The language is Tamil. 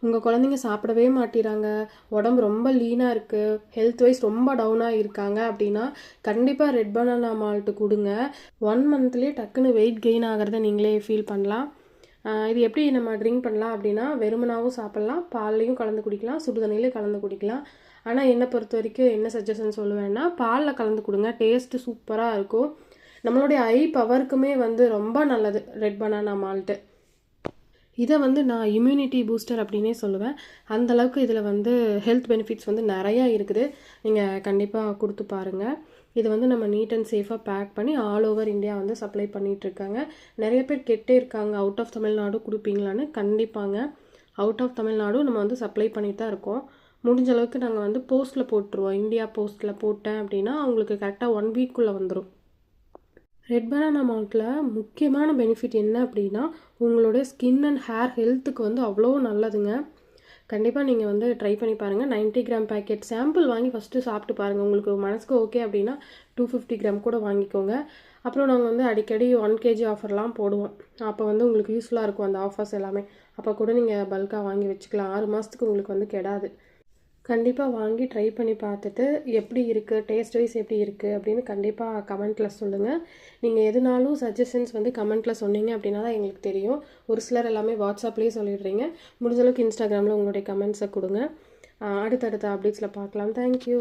உங்கள் குழந்தைங்க சாப்பிடவே மாட்டேறாங்க, உடம்பு ரொம்ப லீனாக இருக்குது, ஹெல்த் வைஸ் ரொம்ப டவுனாக இருக்காங்க அப்படின்னா கண்டிப்பாக ரெட் பனானா மால்ட்டு கொடுங்க. 1 மந்த்லேயே டக்குன்னு வெயிட் கெயின் ஆகிறத நீங்களே ஃபீல் பண்ணலாம். இது எப்படி நம்ம ட்ரிங்க் பண்ணலாம் அப்படின்னா, வெறுமனாவும் சாப்பிட்லாம், பால்லையும் கலந்து குடிக்கலாம், சுடு தண்ணியிலையும் கலந்து குடிக்கலாம். ஆனால் என்னை பொறுத்த வரைக்கும் என்ன சஜஷன் சொல்லுவேன்னா, பாலில் கலந்து கொடுங்க, டேஸ்ட்டு சூப்பராக இருக்கும். நம்மளுடைய ஐ பவருக்குமே வந்து ரொம்ப நல்லது ரெட் பனானா மால்ட்டு. இதை வந்து நான் இம்யூனிட்டி பூஸ்டர் அப்படின்னே சொல்லுவேன். அந்தளவுக்கு இதில் வந்து ஹெல்த் பெனிஃபிட்ஸ் வந்து நிறையா இருக்குது. நீங்கள் கண்டிப்பாக கொடுத்து பாருங்கள். இது வந்து நம்ம நீட் அண்ட் சேஃபாக பேக் பண்ணி ஆல் ஓவர் இந்தியா வந்து சப்ளை பண்ணிகிட்ருக்காங்க. நிறைய பேர் கேட்டே இருக்காங்க, அவுட் ஆஃப் தமிழ்நாடு கொடுப்பீங்களான்னு. கண்டிப்பாங்க, அவுட் ஆஃப் தமிழ்நாடு நம்ம வந்து சப்ளை பண்ணிட்டு தான் இருக்கோம். முடிஞ்ச அளவுக்கு நாங்கள் வந்து போஸ்ட்டில் போட்டுருவோம். இந்தியா போஸ்ட்டில் போட்டேன் அப்படின்னா அவங்களுக்கு கரெக்டாக 1 வீக்குள்ளே வந்துடும். ரெட் பனானா மால்ட்டில் முக்கியமான பெனிஃபிட் என்ன அப்படின்னா, உங்களுடைய ஸ்கின் அண்ட் ஹேர் ஹெல்த்துக்கு வந்து அவ்வளோ நல்லதுங்க. கண்டிப்பாக நீங்கள் வந்து ட்ரை பண்ணி பாருங்கள். 90 கிராம் பேக்கெட் சாம்பிள் வாங்கி ஃபஸ்ட்டு சாப்பிட்டு பாருங்கள். உங்களுக்கு மனசுக்கு ஓகே அப்படின்னா 250 கிராம் கூட வாங்கிக்கோங்க. அப்புறம் நாங்கள் வந்து அடிக்கடி 1 kg ஆஃபர்லாம் போடுவோம். அப்போ வந்து உங்களுக்கு யூஸ்ஃபுல்லாக இருக்கும் அந்த ஆஃபர்ஸ் எல்லாமே. அப்போ கூட நீங்கள் பல்காக வாங்கி வச்சுக்கலாம். 6 மாதத்துக்கு உங்களுக்கு வந்து கெடாது. கண்டிப்பாக வாங்கி ட்ரை பண்ணி பார்த்துட்டு எப்படி இருக்குது, டேஸ்ட் வைஸ் எப்படி இருக்குது அப்படின்னு கண்டிப்பாக கமெண்ட்டில் சொல்லுங்கள். நீங்கள் எதுனாலும் சஜஷன்ஸ் வந்து கமெண்ட்டில் சொன்னீங்க அப்படின்னா தான் எங்களுக்கு தெரியும். ஒரு சிலர் எல்லாமே வாட்ஸ்அப்லேயே சொல்லிடுறீங்க. முடிஞ்சளவுக்கு இன்ஸ்டாகிராமில் உங்களுடைய கமெண்ட்ஸை கொடுங்க. அடுத்தடுத்த அப்டேட்ஸில் பார்க்கலாம். தேங்க்யூ.